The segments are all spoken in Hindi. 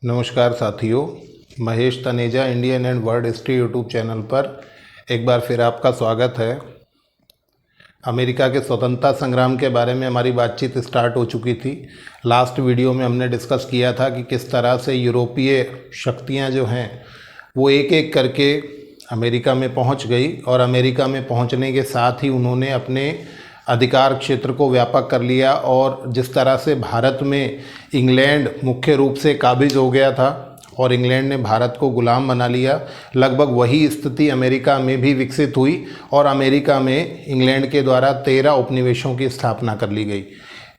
नमस्कार साथियों, Mahesh Taneja Indian and world history YouTube channel पर एक बार फिर आपका स्वागत है। अमेरिका के स्वतंत्रता संग्राम के बारे में हमारी बातचीत स्टार्ट हो चुकी थी। लास्ट वीडियो में हमने डिस्कस किया था कि किस तरह से यूरोपीय शक्तियां जो हैं वो एक एक करके अमेरिका में पहुंच गई और अमेरिका में पहुंचने के साथ ही उन्होंने अपने अधिकार क्षेत्र को व्यापक कर लिया और जिस तरह से भारत में इंग्लैंड मुख्य रूप से काबिज हो गया था और इंग्लैंड ने भारत को गुलाम बना लिया, लगभग वही स्थिति अमेरिका में भी विकसित हुई और अमेरिका में इंग्लैंड के द्वारा 13 उपनिवेशों की स्थापना कर ली गई।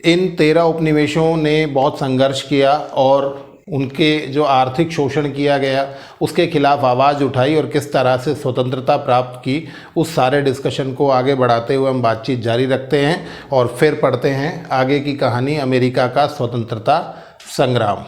इन 13 उपनिवेशों ने बहुत संघर्ष किया और उनके जो आर्थिक शोषण किया गया उसके खिलाफ आवाज़ उठाई और किस तरह से स्वतंत्रता प्राप्त की, उस सारे डिस्कशन को आगे बढ़ाते हुए हम बातचीत जारी रखते हैं और फिर पढ़ते हैं आगे की कहानी अमेरिका का स्वतंत्रता संग्राम।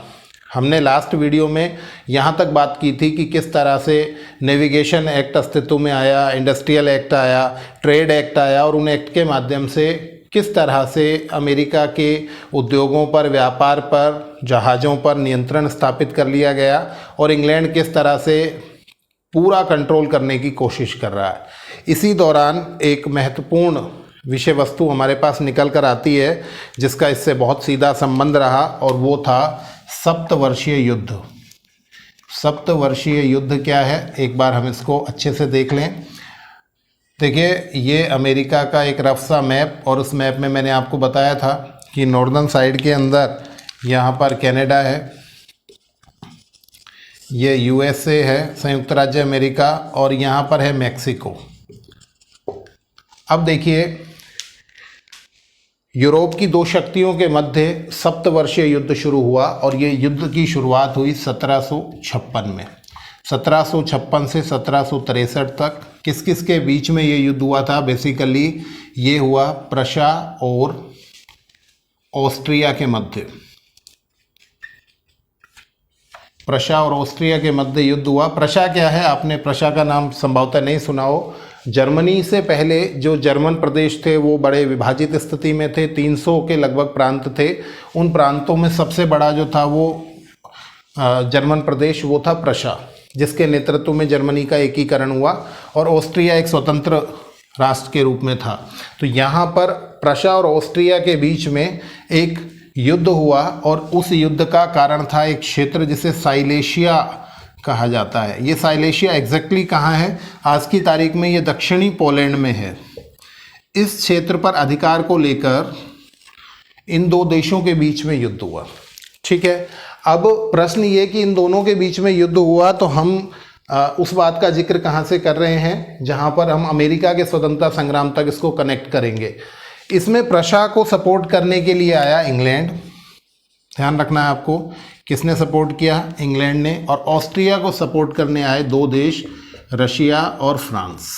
हमने लास्ट वीडियो में यहाँ तक बात की थी कि किस तरह से नेविगेशन एक्ट अस्तित्व में आया, इंडस्ट्रियल एक्ट आया, ट्रेड एक्ट आया और उन एक्ट के माध्यम से किस तरह से अमेरिका के उद्योगों पर, व्यापार पर, जहाज़ों पर नियंत्रण स्थापित कर लिया गया और इंग्लैंड किस तरह से पूरा कंट्रोल करने की कोशिश कर रहा है। इसी दौरान एक महत्वपूर्ण विषय वस्तु हमारे पास निकल कर आती है जिसका इससे बहुत सीधा संबंध रहा और वो था सप्तवर्षीय युद्ध। सप्तवर्षीय युद्ध क्या है, एक बार हम इसको अच्छे से देख लें। देखिए, ये अमेरिका का एक रफ सा मैप और उस मैप में मैंने आपको बताया था कि नॉर्दर्न साइड के अंदर यहाँ पर कनाडा है, ये यूएसए है, संयुक्त राज्य अमेरिका, और यहाँ पर है मैक्सिको। अब देखिए, यूरोप की दो शक्तियों के मध्य सप्तवर्षीय युद्ध शुरू हुआ और ये युद्ध की शुरुआत हुई 1756 में। 1756 से 1763 तक किस किस के बीच में ये युद्ध हुआ था? बेसिकली ये हुआ प्रशा और ऑस्ट्रिया के मध्य। प्रशा और ऑस्ट्रिया के मध्य युद्ध हुआ। प्रशा क्या है? आपने प्रशा का नाम संभवतः नहीं सुना हो। जर्मनी से पहले जो जर्मन प्रदेश थे वो बड़े विभाजित स्थिति में थे, 300 के लगभग प्रांत थे। उन प्रांतों में सबसे बड़ा जो था वो जर्मन प्रदेश वो था प्रशा, जिसके नेतृत्व में जर्मनी का एकीकरण हुआ और ऑस्ट्रिया एक स्वतंत्र राष्ट्र के रूप में था। तो यहाँ पर प्रशा और ऑस्ट्रिया के बीच में एक युद्ध हुआ और उस युद्ध का कारण था एक क्षेत्र जिसे साइलेशिया कहा जाता है। ये साइलेशिया एग्जैक्टली कहाँ है? आज की तारीख में ये दक्षिणी पोलैंड में है। इस क्षेत्र पर अधिकार को लेकर इन दो देशों के बीच में युद्ध हुआ। ठीक है, अब प्रश्न ये कि इन दोनों के बीच में युद्ध हुआ तो हम उस बात का जिक्र कहाँ से कर रहे हैं जहाँ पर हम अमेरिका के स्वतंत्रता संग्राम तक इसको कनेक्ट करेंगे। इसमें प्रशा को सपोर्ट करने के लिए आया इंग्लैंड, ध्यान रखना है आपको, किसने सपोर्ट किया? इंग्लैंड ने। और ऑस्ट्रिया को सपोर्ट करने आए दो देश, रशिया और फ्रांस।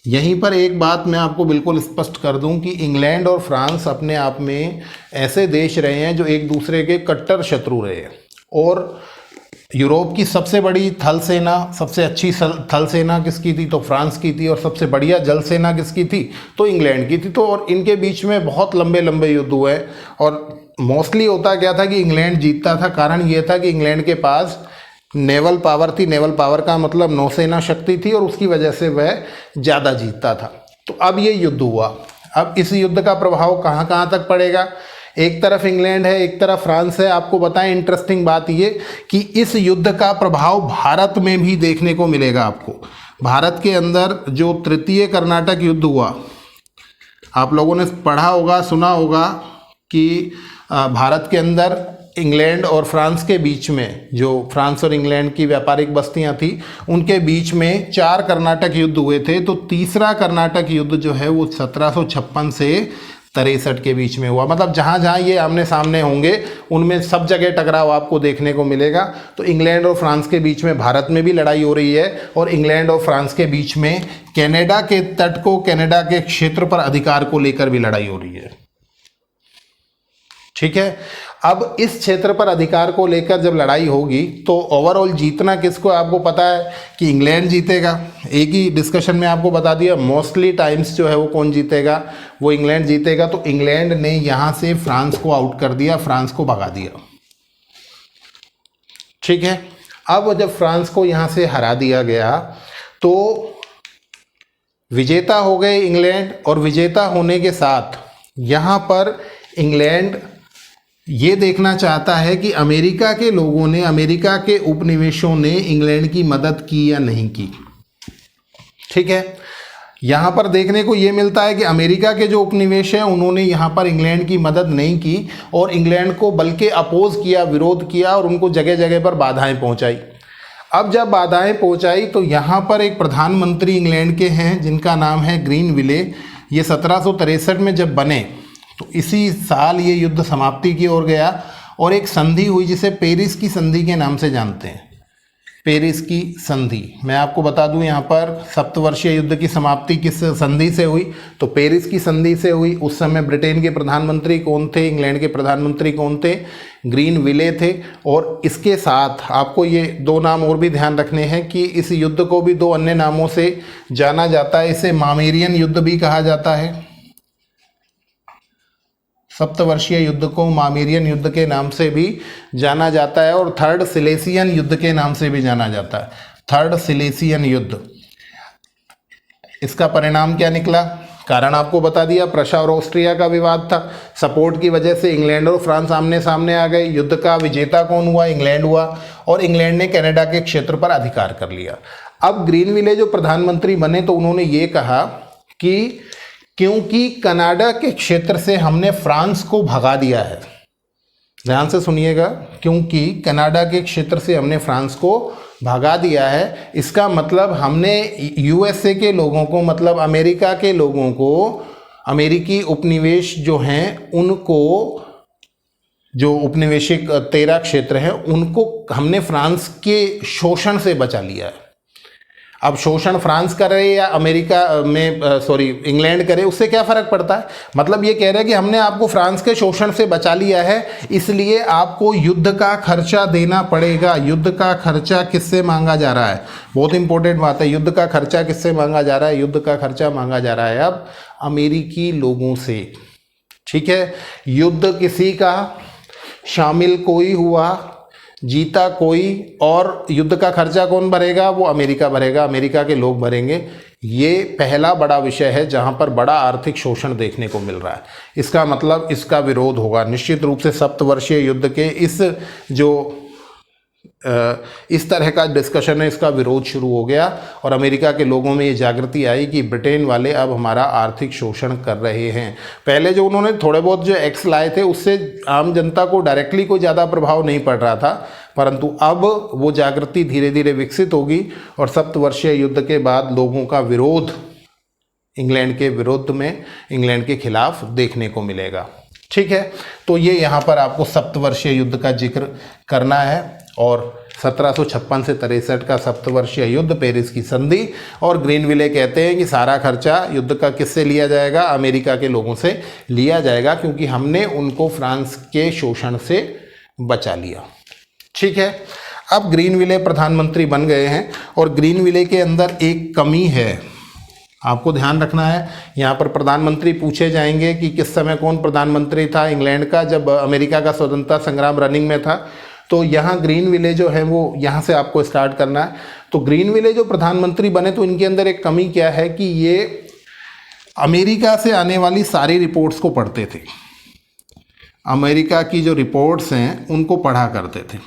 यहीं पर एक बात मैं आपको बिल्कुल स्पष्ट कर दूं कि इंग्लैंड और फ्रांस अपने आप में ऐसे देश रहे हैं जो एक दूसरे के कट्टर शत्रु रहे हैं। और यूरोप की सबसे बड़ी थल सेना, सबसे अच्छी थल सेना किसकी थी? तो फ्रांस की थी। और सबसे बढ़िया जल सेना किसकी थी? तो इंग्लैंड की थी। तो और इनके बीच में बहुत लंबे लंबे युद्ध हुए और मोस्टली होता क्या था कि इंग्लैंड जीतता था। कारण ये था कि इंग्लैंड के पास नेवल पावर थी। नेवल पावर का मतलब नौसेना शक्ति थी और उसकी वजह से वह ज़्यादा जीतता था। तो अब ये युद्ध हुआ। अब इस युद्ध का प्रभाव कहाँ कहाँ तक पड़ेगा? एक तरफ इंग्लैंड है, एक तरफ फ्रांस है। आपको बताएं, इंटरेस्टिंग बात ये कि इस युद्ध का प्रभाव भारत में भी देखने को मिलेगा आपको। भारत के अंदर जो तृतीय कर्नाटक युद्ध हुआ, आप लोगों ने पढ़ा होगा, सुना होगा कि भारत के अंदर इंग्लैंड और फ्रांस के बीच में, जो फ्रांस और इंग्लैंड की व्यापारिक बस्तियां थी, उनके बीच में 4 कर्नाटक युद्ध हुए थे। तो तीसरा कर्नाटक युद्ध जो है वो 1756 से 63 के बीच में हुआ। मतलब जहाँ जहाँ ये आमने सामने होंगे उनमें सब जगह टकराव आपको देखने को मिलेगा। तो इंग्लैंड और फ्रांस के बीच में भारत में भी लड़ाई हो रही है और इंग्लैंड और फ्रांस के बीच में कनाडा के तट को, कनाडा के क्षेत्र पर अधिकार को लेकर भी लड़ाई हो रही है। ठीक है, अब इस क्षेत्र पर अधिकार को लेकर जब लड़ाई होगी तो ओवरऑल जीतना किसको? आपको पता है कि इंग्लैंड जीतेगा। एक ही डिस्कशन में आपको बता दिया, मोस्टली टाइम्स जो है वो कौन जीतेगा? वो इंग्लैंड जीतेगा। तो इंग्लैंड ने यहाँ से फ्रांस को आउट कर दिया, फ्रांस को भगा दिया। ठीक है। अब जब फ्रांस को यहाँ से हरा दिया गया तो विजेता हो गए इंग्लैंड, और विजेता होने के साथ यहाँ पर इंग्लैंड ये देखना चाहता है कि अमेरिका के लोगों ने, अमेरिका के उपनिवेशों ने इंग्लैंड की मदद की या नहीं की। ठीक है, यहाँ पर देखने को ये मिलता है कि अमेरिका के जो उपनिवेश हैं उन्होंने यहाँ पर इंग्लैंड की मदद नहीं की और इंग्लैंड को बल्कि अपोज किया, विरोध किया और उनको जगह जगह पर बाधाएं पहुँचाई। अब जब बाधाएं पहुँचाई तो यहाँ पर एक प्रधानमंत्री इंग्लैंड के हैं जिनका नाम है ग्रीनविले। ये 1763 में जब बने तो इसी साल ये युद्ध समाप्ति की ओर गया और एक संधि हुई जिसे पेरिस की संधि के नाम से जानते हैं। पेरिस की संधि, मैं आपको बता दूं यहाँ पर सप्तवर्षीय युद्ध की समाप्ति किस संधि से हुई, तो पेरिस की संधि से हुई। उस समय ब्रिटेन के प्रधानमंत्री कौन थे, इंग्लैंड के प्रधानमंत्री कौन थे, ग्रीनविले थे। और इसके साथ आपको ये दो नाम और भी ध्यान रखने हैं कि इस युद्ध को भी दो अन्य नामों से जाना जाता है। इसे मामेरियन युद्ध भी कहा जाता है, सप्तवर्षीय युद्ध को मामेरियन युद्ध के नाम से भी जाना जाता है और थर्ड सिलेसियन युद्ध के नाम से भी जाना जाता है। थर्ड सिलेसियन युद्ध, इसका परिणाम क्या निकला, कारण आपको बता दिया, प्रशा और ऑस्ट्रिया का विवाद था। सपोर्ट की वजह से इंग्लैंड और फ्रांस आमने सामने आ गए। युद्ध का विजेता कौन हुआ, इंग्लैंड हुआ और इंग्लैंड ने कनाडा के क्षेत्र पर अधिकार कर लिया। अब ग्रीनविले जो प्रधानमंत्री बने तो उन्होंने ये कहा कि क्योंकि कनाडा के क्षेत्र से हमने फ्रांस को भगा दिया है, ध्यान से सुनिएगा, क्योंकि कनाडा के क्षेत्र से हमने फ्रांस को भगा दिया है, इसका मतलब हमने यूएसए के लोगों को, मतलब अमेरिका के लोगों को, अमेरिकी उपनिवेश जो हैं उनको, जो उपनिवेशिक 13 क्षेत्र हैं उनको हमने फ्रांस के शोषण से बचा लिया है। अब शोषण फ्रांस करे या अमेरिका में इंग्लैंड करे, उससे क्या फ़र्क पड़ता है। मतलब ये कह रहे हैं कि हमने आपको फ्रांस के शोषण से बचा लिया है, इसलिए आपको युद्ध का खर्चा देना पड़ेगा। युद्ध का खर्चा किससे मांगा जा रहा है, बहुत इंपॉर्टेंट बात है। युद्ध का खर्चा किससे मांगा जा रहा है, युद्ध का खर्चा मांगा जा रहा है अब अमेरिकी लोगों से। ठीक है, युद्ध किसी का, शामिल कोई हुआ, जीता कोई, और युद्ध का खर्चा कौन भरेगा, वो अमेरिका भरेगा, अमेरिका के लोग भरेंगे। ये पहला बड़ा विषय है जहां पर बड़ा आर्थिक शोषण देखने को मिल रहा है। इसका मतलब इसका विरोध होगा निश्चित रूप से। सप्तवर्षीय युद्ध के इस तरह का डिस्कशन है, इसका विरोध शुरू हो गया और अमेरिका के लोगों में ये जागृति आई कि ब्रिटेन वाले अब हमारा आर्थिक शोषण कर रहे हैं। पहले जो उन्होंने थोड़े बहुत जो एक्ट लाए थे उससे आम जनता को डायरेक्टली कोई ज़्यादा प्रभाव नहीं पड़ रहा था, परंतु अब वो जागृति धीरे धीरे विकसित होगी और सप्तवर्षीय युद्ध के बाद लोगों का विरोध इंग्लैंड के विरुद्ध में, इंग्लैंड के खिलाफ देखने को मिलेगा। ठीक है, तो ये यहाँ पर आपको सप्तवर्षीय युद्ध का जिक्र करना है और 1756 से 63 का सप्तवर्षीय युद्ध, पेरिस की संधि। और ग्रीनविले कहते हैं कि सारा खर्चा युद्ध का किससे लिया जाएगा, अमेरिका के लोगों से लिया जाएगा, क्योंकि हमने उनको फ्रांस के शोषण से बचा लिया। ठीक है, अब ग्रीनविले प्रधानमंत्री बन गए हैं और ग्रीनविले के अंदर एक कमी है, आपको ध्यान रखना है। यहाँ पर प्रधानमंत्री पूछे जाएंगे कि किस समय कौन प्रधानमंत्री था इंग्लैंड का, जब अमेरिका का स्वतंत्रता संग्राम रनिंग में था। तो यहाँ ग्रीनविले जो है वो यहाँ से आपको स्टार्ट करना है। तो ग्रीनविले जो प्रधानमंत्री बने तो इनके अंदर एक कमी क्या है कि ये अमेरिका से आने वाली सारी रिपोर्ट्स को पढ़ते थे। अमेरिका की जो रिपोर्ट्स हैं उनको पढ़ा करते थे।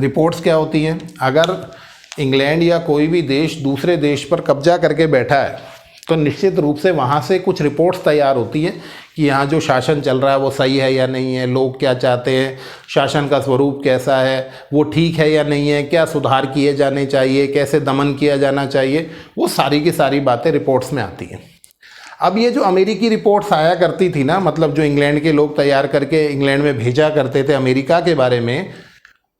रिपोर्ट्स क्या होती हैं, अगर इंग्लैंड या कोई भी देश दूसरे देश पर कब्जा करके बैठा है तो निश्चित रूप से वहाँ से कुछ रिपोर्ट्स तैयार होती हैं कि यहाँ जो शासन चल रहा है वो सही है या नहीं है, लोग क्या चाहते हैं, शासन का स्वरूप कैसा है, वो ठीक है या नहीं है, क्या सुधार किए जाने चाहिए, कैसे दमन किया जाना चाहिए, वो सारी की सारी बातें रिपोर्ट्स में आती हैं। अब ये जो अमेरिकी रिपोर्ट्स आया करती थी ना, मतलब जो इंग्लैंड के लोग तैयार करके इंग्लैंड में भेजा करते थे अमेरिका के बारे में,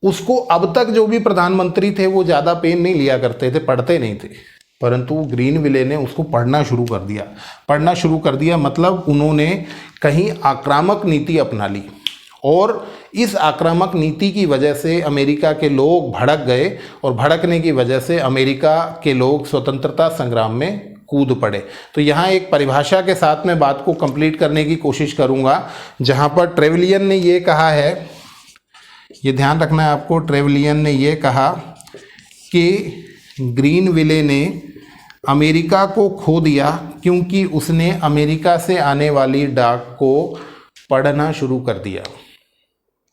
उसको अब तक जो भी प्रधानमंत्री थे वो ज़्यादा पेन नहीं लिया करते थे, पढ़ते नहीं थे। परंतु ग्रीनविले ने उसको पढ़ना शुरू कर दिया। पढ़ना शुरू कर दिया मतलब उन्होंने कहीं आक्रामक नीति अपना ली और इस आक्रामक नीति की वजह से अमेरिका के लोग भड़क गए और भड़कने की वजह से अमेरिका के लोग स्वतंत्रता संग्राम में कूद पड़े। तो यहाँ एक परिभाषा के साथ मैं बात को कंप्लीट करने की कोशिश करूँगा, जहाँ पर ट्रेवलियन ने ये कहा है ये ध्यान रखना है आपको। ट्रेवलियन ने ये कहा कि ग्रीनविले ने अमेरिका को खो दिया क्योंकि उसने अमेरिका से आने वाली डाक को पढ़ना शुरू कर दिया।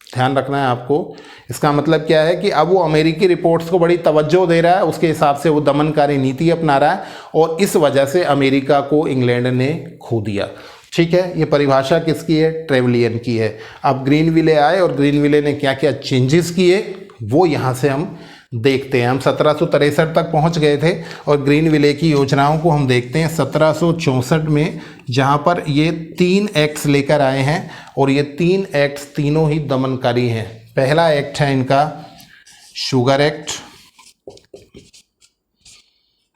ध्यान रखना है आपको। इसका मतलब क्या है कि अब वो अमेरिकी रिपोर्ट्स को बड़ी तवज्जो दे रहा है, उसके हिसाब से वो दमनकारी नीति अपना रहा है और इस वजह से अमेरिका को इंग्लैंड ने खो दिया। ठीक है, ये परिभाषा किसकी है? ट्रेवलियन की है। अब ग्रीनविले आए और ग्रीनविले ने क्या क्या चेंजेस किए वो यहाँ से हम देखते हैं। हम 1763 तक पहुँच गए थे और ग्रीनविले की योजनाओं को हम देखते हैं 1764 में, जहाँ पर ये 3 एक्ट्स लेकर आए हैं और ये 3 एक्ट्स तीनों ही दमनकारी हैं। पहला एक्ट है इनका शुगर एक्ट।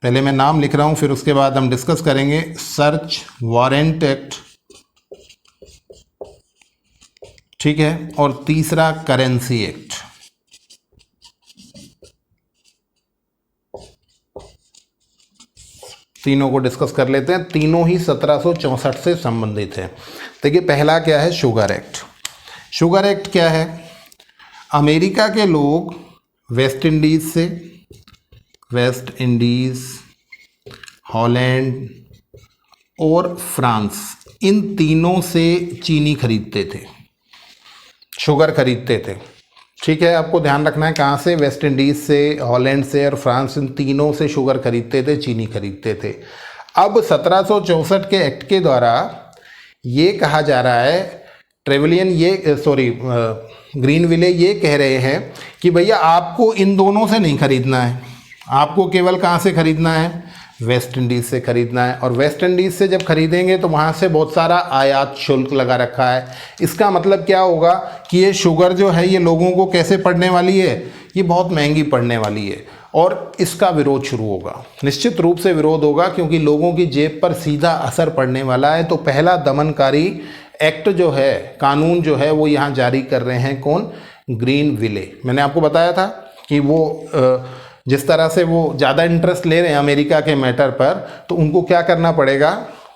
पहले मैं नाम लिख रहा हूँ, फिर उसके बाद हम डिस्कस करेंगे। सर्च वारंट एक्ट, ठीक है, और तीसरा करेंसी एक्ट। तीनों को डिस्कस कर लेते हैं। तीनों ही 1764 से संबंधित हैं। देखिए पहला क्या है? Sugar act. शुगर एक्ट क्या है? अमेरिका के लोग वेस्ट इंडीज़, हॉलैंड और फ्रांस, इन तीनों से चीनी खरीदते थे, शुगर खरीदते थे। ठीक है, आपको ध्यान रखना है कहाँ से? वेस्ट इंडीज़ से, हॉलैंड से और फ्रांस, इन तीनों से शुगर खरीदते थे, चीनी खरीदते थे। अब 1764 के एक्ट के द्वारा ये कहा जा रहा है, ग्रीनविले ये कह रहे हैं कि भैया आपको इन दोनों से नहीं खरीदना है, आपको केवल कहाँ से खरीदना है? वेस्ट इंडीज़ से खरीदना है। और वेस्ट इंडीज़ से जब खरीदेंगे तो वहाँ से बहुत सारा आयात शुल्क लगा रखा है। इसका मतलब क्या होगा कि ये शुगर जो है ये लोगों को कैसे पड़ने वाली है? ये बहुत महंगी पड़ने वाली है और इसका विरोध शुरू होगा। निश्चित रूप से विरोध होगा क्योंकि लोगों की जेब पर सीधा असर पड़ने वाला है। तो पहला दमनकारी एक्ट जो है, कानून जो है, वो यहाँ जारी कर रहे हैं कौन? ग्रीनविले। मैंने आपको बताया था कि वो जिस तरह से वो ज़्यादा इंटरेस्ट ले रहे हैं अमेरिका के मैटर पर, तो उनको क्या करना पड़ेगा?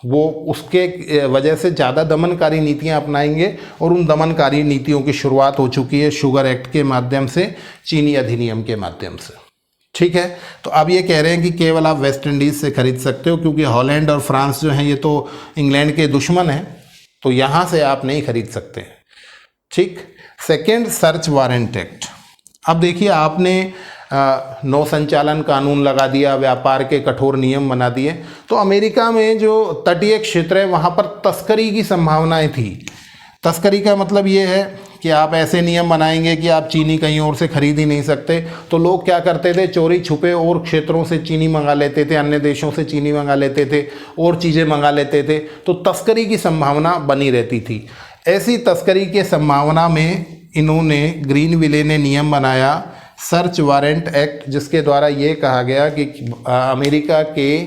वो उसके वजह से ज़्यादा दमनकारी नीतियां अपनाएंगे और उन दमनकारी नीतियों की शुरुआत हो चुकी है शुगर एक्ट के माध्यम से, चीनी अधिनियम के माध्यम से। ठीक है, तो अब ये कह रहे हैं कि केवल आप वेस्ट इंडीज़ से खरीद सकते हो क्योंकि हॉलैंड और फ्रांस जो हैं ये तो इंग्लैंड के दुश्मन हैं, तो यहाँ से आप नहीं खरीद सकते। ठीक। Second, search warrant act. अब देखिए आपने नौ संचालन कानून लगा दिया, व्यापार के कठोर नियम बना दिए, तो अमेरिका में जो तटीय क्षेत्र है वहाँ पर तस्करी की संभावनाएं थी। तस्करी का मतलब ये है कि आप ऐसे नियम बनाएंगे कि आप चीनी कहीं और से खरीद ही नहीं सकते, तो लोग क्या करते थे? चोरी छुपे और क्षेत्रों से चीनी मंगा लेते थे, अन्य देशों से चीनी मंगा लेते थे और चीज़ें मंगा लेते थे, तो तस्करी की संभावना बनी रहती थी। ऐसी तस्करी के संभावना में इन्होंने, ग्रीनविले ने नियम बनाया सर्च वारंट एक्ट, जिसके द्वारा ये कहा गया कि अमेरिका के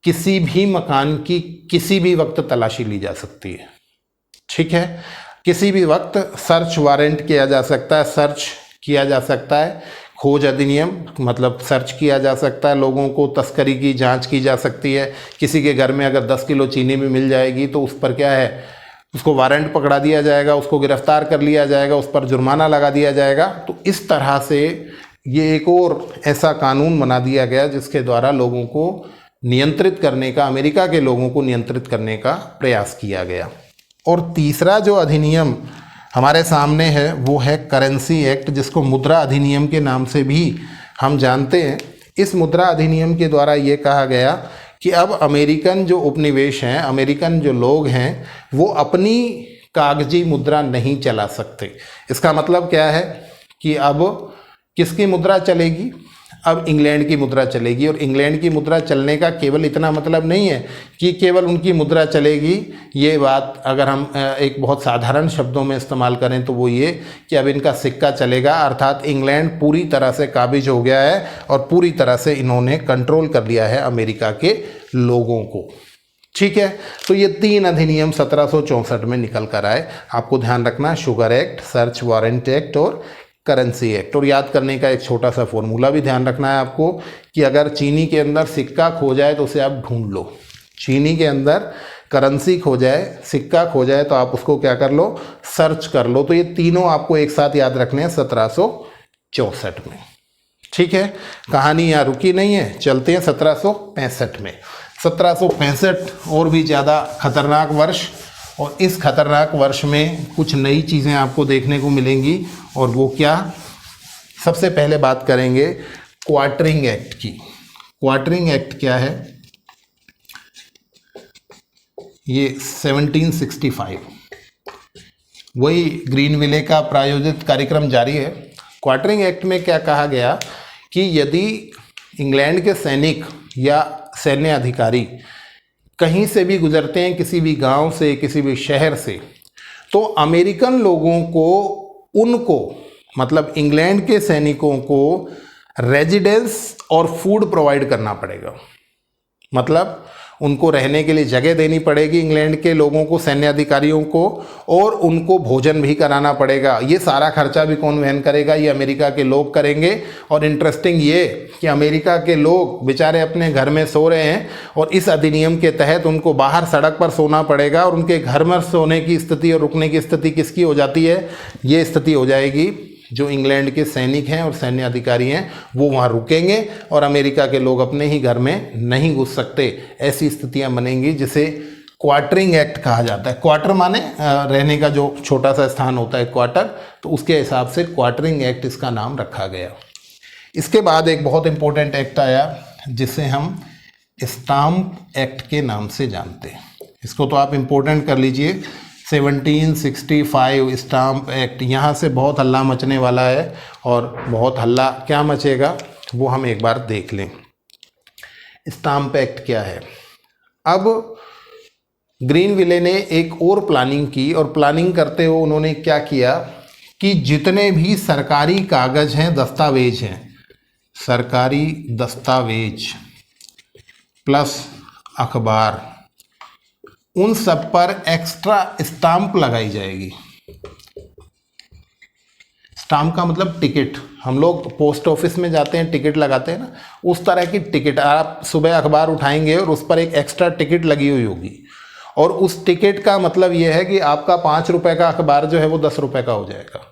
किसी भी मकान की किसी भी वक्त तलाशी ली जा सकती है। ठीक है, किसी भी वक्त सर्च वारंट किया जा सकता है, सर्च किया जा सकता है। खोज अधिनियम मतलब सर्च किया जा सकता है लोगों को, तस्करी की जांच की जा सकती है। किसी के घर में अगर 10 किलो चीनी भी मिल जाएगी तो उस पर क्या है, उसको वारंट पकड़ा दिया जाएगा, उसको गिरफ्तार कर लिया जाएगा, उस पर जुर्माना लगा दिया जाएगा। तो इस तरह से ये एक और ऐसा कानून बना दिया गया जिसके द्वारा लोगों को नियंत्रित करने का, अमेरिका के लोगों को नियंत्रित करने का प्रयास किया गया। और तीसरा जो अधिनियम हमारे सामने है वो है करेंसी एक्ट, जिसको मुद्रा अधिनियम के नाम से भी हम जानते हैं। इस मुद्रा अधिनियम के द्वारा ये कहा गया कि अब अमेरिकन जो उपनिवेश हैं, अमेरिकन जो लोग हैं, वो अपनी कागजी मुद्रा नहीं चला सकते। इसका मतलब क्या है कि अब किसकी मुद्रा चलेगी? अब इंग्लैंड की मुद्रा चलेगी। और इंग्लैंड की मुद्रा चलने का केवल इतना मतलब नहीं है कि केवल उनकी मुद्रा चलेगी। ये बात अगर हम एक बहुत साधारण शब्दों में इस्तेमाल करें तो वो ये कि अब इनका सिक्का चलेगा, अर्थात इंग्लैंड पूरी तरह से काबिज हो गया है और पूरी तरह से इन्होंने कंट्रोल कर लिया है अमेरिका के लोगों को। ठीक है, तो ये 3 अधिनियम 1764 में निकल कर आए। आपको ध्यान रखना, sugar act, search warrant act और करेंसी एक्ट। और याद करने का एक छोटा सा फॉर्मूला भी ध्यान रखना है आपको कि अगर चीनी के अंदर सिक्का खो जाए तो उसे आप ढूंढ लो। चीनी के अंदर करेंसी खो जाए, सिक्का खो जाए, तो आप उसको क्या कर लो, सर्च कर लो। तो ये तीनों आपको एक साथ याद रखने हैं 1764 में। ठीक है, कहानी यहाँ रुकी नहीं है, चलते हैं 1765 में। 1765 और भी ज़्यादा खतरनाक वर्ष, और इस खतरनाक वर्ष में कुछ नई चीज़ें आपको देखने को मिलेंगी। और वो क्या, सबसे पहले बात करेंगे क्वार्टरिंग एक्ट की। क्वार्टरिंग एक्ट क्या है, ये 1765, वही ग्रीनविले का प्रायोजित कार्यक्रम जारी है। क्वार्टरिंग एक्ट में क्या कहा गया कि यदि इंग्लैंड के सैनिक या सैन्य अधिकारी कहीं से भी गुजरते हैं, किसी भी गांव से, किसी भी शहर से, तो अमेरिकन लोगों को, उनको मतलब इंग्लैंड के सैनिकों को रेजिडेंस और फूड प्रोवाइड करना पड़ेगा। मतलब उनको रहने के लिए जगह देनी पड़ेगी इंग्लैंड के लोगों को, सैन्य अधिकारियों को, और उनको भोजन भी कराना पड़ेगा। ये सारा खर्चा भी कौन वहन करेगा, ये अमेरिका के लोग करेंगे। और इंटरेस्टिंग ये कि अमेरिका के लोग बेचारे अपने घर में सो रहे हैं, और इस अधिनियम के तहत उनको बाहर सड़क पर सोना पड़ेगा, और उनके घर में सोने की स्थिति और रुकने की स्थिति किसकी हो जाती है, ये स्थिति हो जाएगी जो इंग्लैंड के सैनिक हैं और सैन्य अधिकारी हैं वो वहाँ रुकेंगे, और अमेरिका के लोग अपने ही घर में नहीं घुस सकते। ऐसी स्थितियाँ बनेंगी, जिसे क्वार्टरिंग एक्ट कहा जाता है। क्वार्टर माने रहने का जो छोटा सा स्थान होता है, क्वार्टर, तो उसके हिसाब से क्वार्टरिंग एक्ट इसका नाम रखा गया। इसके बाद एक बहुत इंपॉर्टेंट एक्ट आया जिसे हम स्टाम्प एक्ट के नाम से जानते हैं। इसको तो आप इम्पोर्टेंट कर लीजिए, 1765 स्टाम्प एक्ट। यहाँ से बहुत हल्ला मचने वाला है, और बहुत हल्ला क्या मचेगा वो हम एक बार देख लें। स्टाम्प एक्ट क्या है। अब ग्रीनविले ने एक और प्लानिंग की, और प्लानिंग करते हुए उन्होंने क्या किया कि जितने भी सरकारी कागज़ हैं, दस्तावेज हैं, सरकारी दस्तावेज प्लस अखबार, उन सब पर एक्स्ट्रा स्टाम्प लगाई जाएगी। स्टाम्प का मतलब टिकट, हम लोग पोस्ट ऑफिस में जाते हैं टिकट लगाते हैं ना, उस तरह की टिकट। आप सुबह अखबार उठाएंगे और उस पर एक एक्स्ट्रा टिकट लगी हुई होगी, और उस टिकट का मतलब ये है कि आपका 5 रुपये का अखबार जो है वो 10 रुपये का हो जाएगा।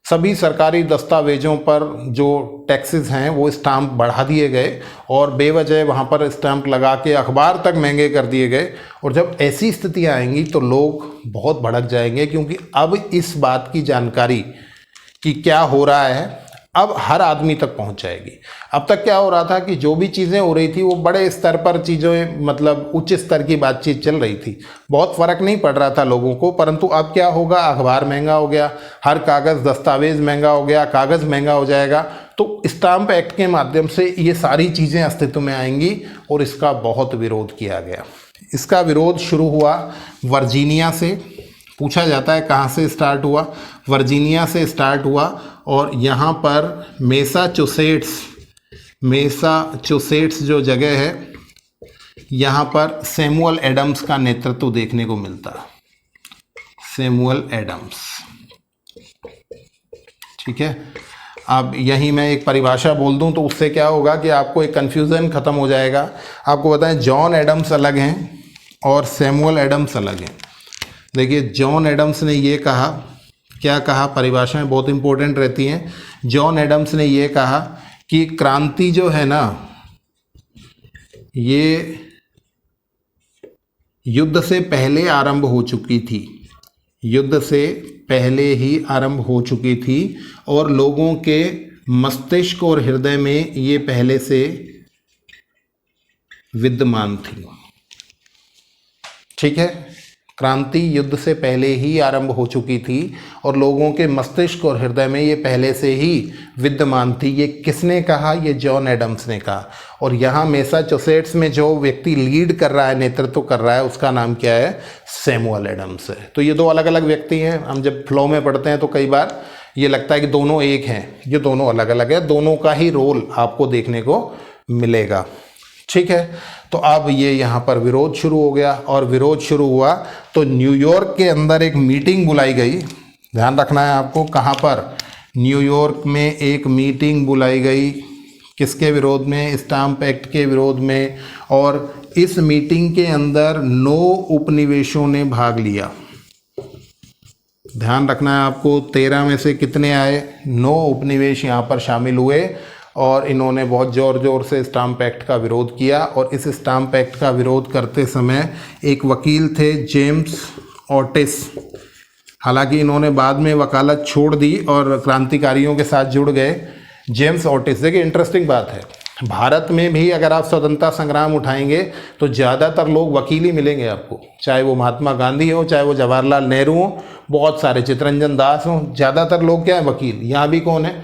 सभी सरकारी दस्तावेजों पर जो टैक्सेस हैं वो स्टाम्प बढ़ा दिए गए, और बेवजह वहाँ पर स्टाम्प लगा के अखबार तक महंगे कर दिए गए। और जब ऐसी स्थितियाँ आएंगी तो लोग बहुत भड़क जाएंगे, क्योंकि अब इस बात की जानकारी कि क्या हो रहा है अब हर आदमी तक पहुंच जाएगी। अब तक क्या हो रहा था कि जो भी चीज़ें हो रही थी वो बड़े स्तर पर चीज़ें, मतलब उच्च स्तर की बातचीत चल रही थी, बहुत फ़र्क नहीं पड़ रहा था लोगों को। परंतु अब क्या होगा, अखबार महंगा हो गया, हर कागज़ दस्तावेज महंगा हो गया, कागज़ महंगा हो जाएगा। तो स्टाम्प एक्ट के माध्यम से ये सारी चीज़ें अस्तित्व में आएंगी, और इसका बहुत विरोध किया गया। इसका विरोध शुरू हुआ वर्जीनिया से। पूछा जाता है कहाँ से स्टार्ट हुआ, वर्जीनिया से स्टार्ट हुआ, और यहाँ पर मैसाचुसेट्स जो जगह है, यहाँ पर सैमुअल एडम्स का नेतृत्व देखने को मिलता है। सैमुअल एडम्स, ठीक है। अब यहीं मैं एक परिभाषा बोल दूं तो उससे क्या होगा कि आपको एक कन्फ्यूज़न ख़त्म हो जाएगा। आपको बताएं, जॉन एडम्स अलग हैं और सैमुअल एडम्स अलग हैं। देखिए, जॉन एडम्स ने ये कहा, क्या कहा, परिभाषाएं बहुत इंपॉर्टेंट रहती हैं। जॉन एडम्स ने ये कहा कि क्रांति जो है ना, ये युद्ध से पहले आरंभ हो चुकी थी, युद्ध से पहले ही आरंभ हो चुकी थी, और लोगों के मस्तिष्क और हृदय में ये पहले से विद्यमान थी। ठीक है, क्रांति युद्ध से पहले ही आरंभ हो चुकी थी, और लोगों के मस्तिष्क और हृदय में ये पहले से ही विद्यमान थी। ये किसने कहा? ये जॉन एडम्स ने कहा। और यहाँ मैसाचुसेट्स में जो व्यक्ति लीड कर रहा है, नेतृत्व कर रहा है, उसका नाम क्या है? सैमुअल एडम्स है। तो ये दो अलग अलग व्यक्ति हैं। हम जब फ्लो में पढ़ते हैं तो कई बार ये लगता है कि दोनों एक हैं, ये दोनों अलग अलग है। दोनों का ही रोल आपको देखने को मिलेगा। ठीक है, तो अब ये यहाँ पर विरोध शुरू हो गया, और विरोध शुरू हुआ तो न्यूयॉर्क के अंदर एक मीटिंग बुलाई गई। ध्यान रखना है आपको, कहाँ पर? न्यूयॉर्क में एक मीटिंग बुलाई गई। किसके विरोध में? स्टाम्प एक्ट के विरोध में। और इस मीटिंग के अंदर 9 उपनिवेशों ने भाग लिया। ध्यान रखना है आपको, 13 में से कितने आए? 9 उपनिवेश यहाँ पर शामिल हुए और इन्होंने बहुत ज़ोर से स्टाम्प एक्ट का विरोध किया। और इस स्टाम्प एक्ट का विरोध करते समय एक वकील थे, जेम्स ऑटिस। हालांकि इन्होंने बाद में वकालत छोड़ दी और क्रांतिकारियों के साथ जुड़ गए। जेम्स ऑटिस, देखिए इंटरेस्टिंग बात है, भारत में भी अगर आप स्वतंत्रता संग्राम उठाएंगे तो ज़्यादातर लोग वकील ही मिलेंगे आपको, चाहे वो महात्मा गांधी हो, चाहे वो जवाहरलाल नेहरू हो, बहुत सारे चित्तरंजन दास हो, ज़्यादातर लोग क्या है? वकील। यहाँ भी कौन है?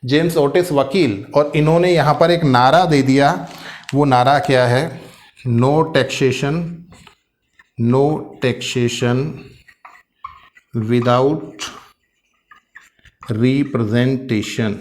जेम्स ऑटिस, वकील। और इन्होंने यहाँ पर एक नारा दे दिया। वो नारा क्या है? No taxation, no taxation without representation.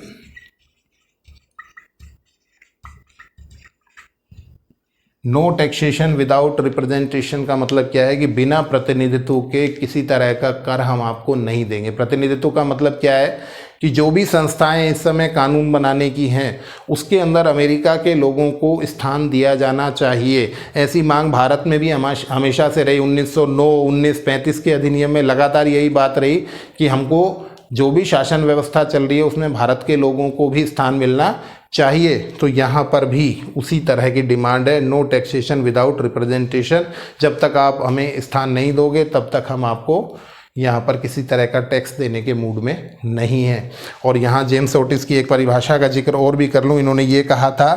No taxation without representation का मतलब क्या है कि बिना प्रतिनिधित्व के किसी तरह का कर हम आपको नहीं देंगे। प्रतिनिधित्व का मतलब क्या है कि जो भी संस्थाएं इस समय कानून बनाने की हैं उसके अंदर अमेरिका के लोगों को स्थान दिया जाना चाहिए। ऐसी मांग भारत में भी हमेशा से रही। 1909, 1935 के अधिनियम में लगातार यही बात रही कि हमको जो भी शासन व्यवस्था चल रही है उसमें भारत के लोगों को भी स्थान मिलना चाहिए। तो यहाँ पर भी उसी तरह की डिमांड है, नो टैक्सेशन विदाउट रिप्रेजेंटेशन। जब तक आप हमें स्थान नहीं दोगे तब तक हम आपको यहाँ पर किसी तरह का टैक्स देने के मूड में नहीं है। और यहाँ जेम्स ऑटिस की एक परिभाषा का जिक्र और भी कर लूँ। इन्होंने ये कहा था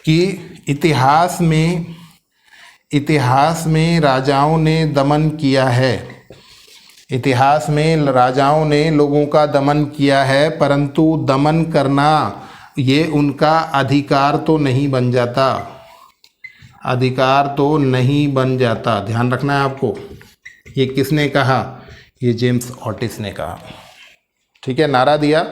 कि इतिहास में राजाओं ने दमन किया है, इतिहास में राजाओं ने लोगों का दमन किया है, परंतु दमन करना ये उनका अधिकार तो नहीं बन जाता, अधिकार तो नहीं बन जाता। ध्यान रखना है आपको। ये किसने कहा? ये जेम्स ऑटिस ने कहा। ठीक है, नारा दिया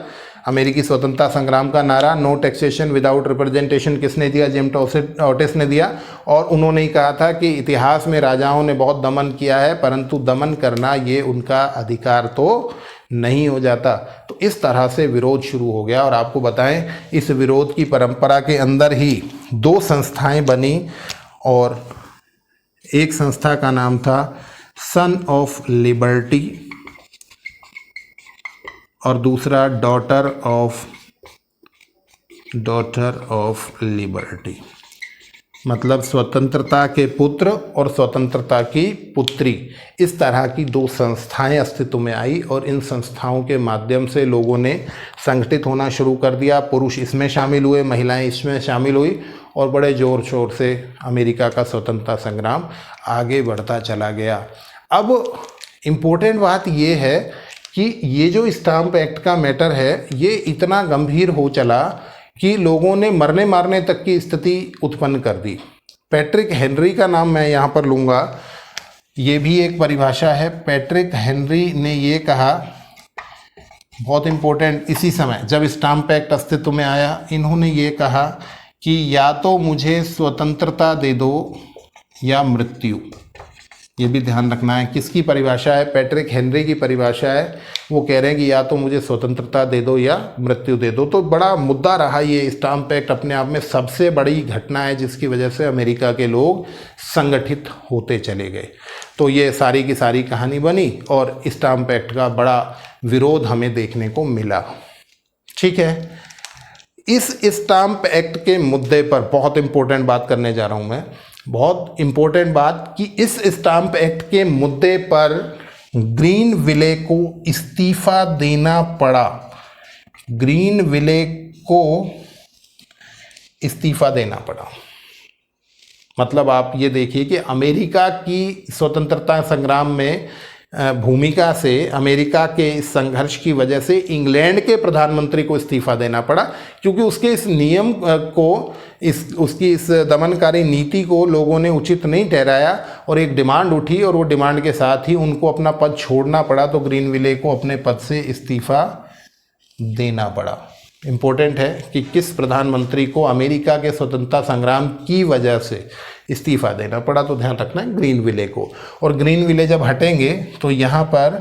अमेरिकी स्वतंत्रता संग्राम का नारा, नो टैक्सेशन विदाउट रिप्रेजेंटेशन। किसने दिया? जेम्स ऑटिस ने दिया। और उन्होंने ही कहा था कि इतिहास में राजाओं ने बहुत दमन किया है, परंतु दमन करना ये उनका अधिकार तो नहीं हो जाता। तो इस तरह से विरोध शुरू हो गया। और आपको बताएं, इस विरोध की परंपरा के अंदर ही 2 संस्थाएं बनी और एक संस्था का नाम था सन ऑफ लिबर्टी और दूसरा डॉटर ऑफ लिबर्टी, मतलब स्वतंत्रता के पुत्र और स्वतंत्रता की पुत्री। इस तरह की 2 संस्थाएं अस्तित्व में आई और इन संस्थाओं के माध्यम से लोगों ने संगठित होना शुरू कर दिया। पुरुष इसमें शामिल हुए, महिलाएं इसमें शामिल हुई और बड़े ज़ोर शोर से अमेरिका का स्वतंत्रता संग्राम आगे बढ़ता चला गया। अब इम्पोर्टेंट बात ये है कि ये जो स्टाम्प एक्ट का मैटर है ये इतना गंभीर हो चला कि लोगों ने मरने मारने तक की स्थिति उत्पन्न कर दी। पैट्रिक हेनरी का नाम मैं यहाँ पर लूँगा, ये भी एक परिभाषा है। पैट्रिक हेनरी ने ये कहा, बहुत इम्पोर्टेंट, इसी समय जब स्टाम्प एक्ट अस्तित्व में आया, इन्होंने ये कहा कि या तो मुझे स्वतंत्रता दे दो या मृत्यु। ये भी ध्यान रखना है। किसकी परिभाषा है? पैट्रिक हेनरी की परिभाषा है। वो कह रहे हैं कि या तो मुझे स्वतंत्रता दे दो या मृत्यु दे दो। तो बड़ा मुद्दा रहा ये स्टाम्प एक्ट, अपने आप में सबसे बड़ी घटना है जिसकी वजह से अमेरिका के लोग संगठित होते चले गए। तो ये सारी की सारी कहानी बनी और स्टाम्प एक्ट का बड़ा विरोध हमें देखने को मिला। ठीक है, इस स्टाम्प एक्ट के मुद्दे पर बहुत इंपॉर्टेंट बात करने जा रहा हूँ मैं, बहुत इंपॉर्टेंट बात कि इस स्टाम्प एक्ट के मुद्दे पर ग्रीनविले को इस्तीफा देना पड़ा। ग्रीनविले को इस्तीफा देना पड़ा। मतलब आप ये देखिए कि अमेरिका की स्वतंत्रता संग्राम में भूमिका से, अमेरिका के इस संघर्ष की वजह से इंग्लैंड के प्रधानमंत्री को इस्तीफा देना पड़ा, क्योंकि उसके इस नियम को, उसकी इस दमनकारी नीति को लोगों ने उचित नहीं ठहराया और एक डिमांड उठी और वो डिमांड के साथ ही उनको अपना पद छोड़ना पड़ा। तो ग्रीनविले को अपने पद से इस्तीफा देना पड़ा। इम्पोर्टेंट है कि किस प्रधानमंत्री को अमेरिका के स्वतंत्रता संग्राम की वजह से इस्तीफा देना पड़ा, तो ध्यान रखना है ग्रीनविले को। और ग्रीनविले जब हटेंगे तो यहाँ पर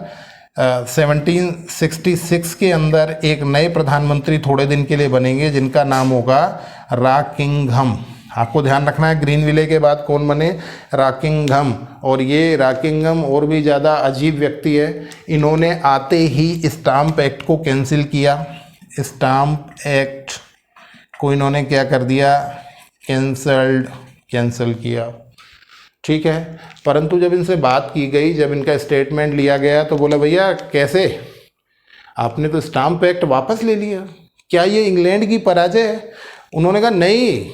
1766 के अंदर एक नए प्रधानमंत्री थोड़े दिन के लिए बनेंगे जिनका नाम होगा रॉकिंघम। आपको ध्यान रखना है ग्रीन विले के बाद कौन बने, रॉकिंघम। और ये रॉकिंघम और भी ज़्यादा अजीब व्यक्ति है, इन्होंने आते ही स्टाम्प एक्ट को कैंसिल किया। स्टाम्प एक्ट को इन्होंने क्या कर दिया, कैंसल किया, ठीक है। परंतु जब इनसे बात की गई, जब इनका स्टेटमेंट लिया गया तो बोला भैया कैसे, आपने तो स्टाम्प एक्ट वापस ले लिया, क्या ये इंग्लैंड की पराजय है? उन्होंने कहा नहीं,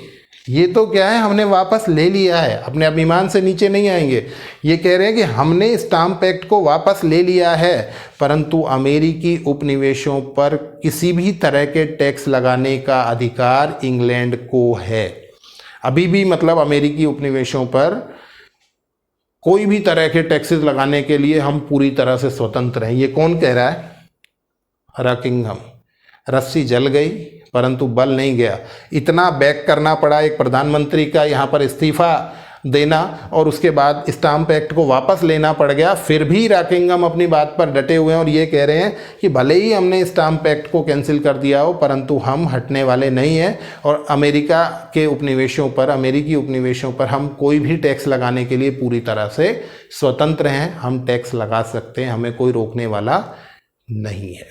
ये तो क्या है, हमने वापस ले लिया है, अपने अभिमान से नीचे नहीं आएंगे। ये कह रहे हैं कि हमने स्टाम्प एक्ट को वापस ले लिया है, परंतु अमेरिकी उपनिवेशों पर किसी भी तरह के टैक्स लगाने का अधिकार इंग्लैंड को है। अभी भी मतलब अमेरिकी उपनिवेशों पर कोई भी तरह के टैक्सेस लगाने के लिए हम पूरी तरह से स्वतंत्र हैं। ये कौन कह रहा है, रॉकिंघम। रस्सी जल गई परंतु बल नहीं गया। इतना बैक करना पड़ा एक प्रधानमंत्री का यहाँ पर इस्तीफा देना, और उसके बाद स्टाम्प एक्ट को वापस लेना पड़ गया, फिर भी रॉकिंघम अपनी बात पर डटे हुए हैं और ये कह रहे हैं कि भले ही हमने स्टाम्प एक्ट को कैंसिल कर दिया हो परंतु हम हटने वाले नहीं हैं, और अमेरिका के उपनिवेशों पर, अमेरिकी उपनिवेशों पर हम कोई भी टैक्स लगाने के लिए पूरी तरह से स्वतंत्र हैं। हम टैक्स लगा सकते हैं, हमें कोई रोकने वाला नहीं है,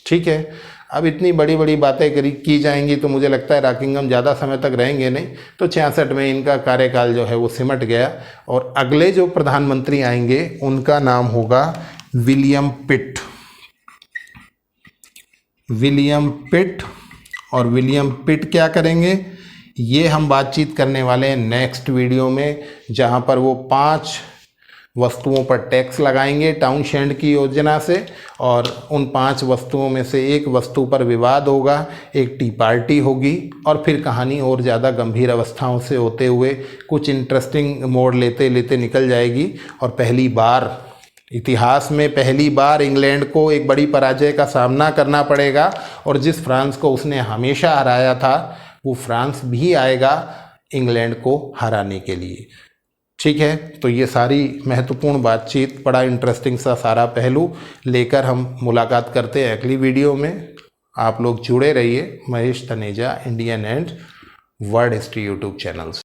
ठीक है। अब इतनी बड़ी बड़ी बातें की जाएंगी तो मुझे लगता है रॉकिंघम ज़्यादा समय तक रहेंगे नहीं, तो 66 में इनका कार्यकाल जो है वो सिमट गया, और अगले जो प्रधानमंत्री आएंगे उनका नाम होगा विलियम पिट। विलियम पिट, और विलियम पिट क्या करेंगे ये हम बातचीत करने वाले हैं नेक्स्ट वीडियो में, जहां पर वो 5 वस्तुओं पर टैक्स लगाएंगे टाउनशेंड की योजना से, और उन 5 वस्तुओं में से एक वस्तु पर विवाद होगा, एक टी पार्टी होगी, और फिर कहानी और ज़्यादा गंभीर अवस्थाओं से होते हुए कुछ इंटरेस्टिंग मोड़ लेते लेते निकल जाएगी। और पहली बार इतिहास में, पहली बार इंग्लैंड को एक बड़ी पराजय का सामना करना पड़ेगा, और जिस फ्रांस को उसने हमेशा हराया था वो फ्रांस भी आएगा इंग्लैंड को हराने के लिए, ठीक है। तो ये सारी महत्वपूर्ण बातचीत, बड़ा इंटरेस्टिंग सा सारा पहलू लेकर हम मुलाकात करते हैं अगली वीडियो में। आप लोग जुड़े रहिए Mahesh Taneja Indian and world history YouTube channel से।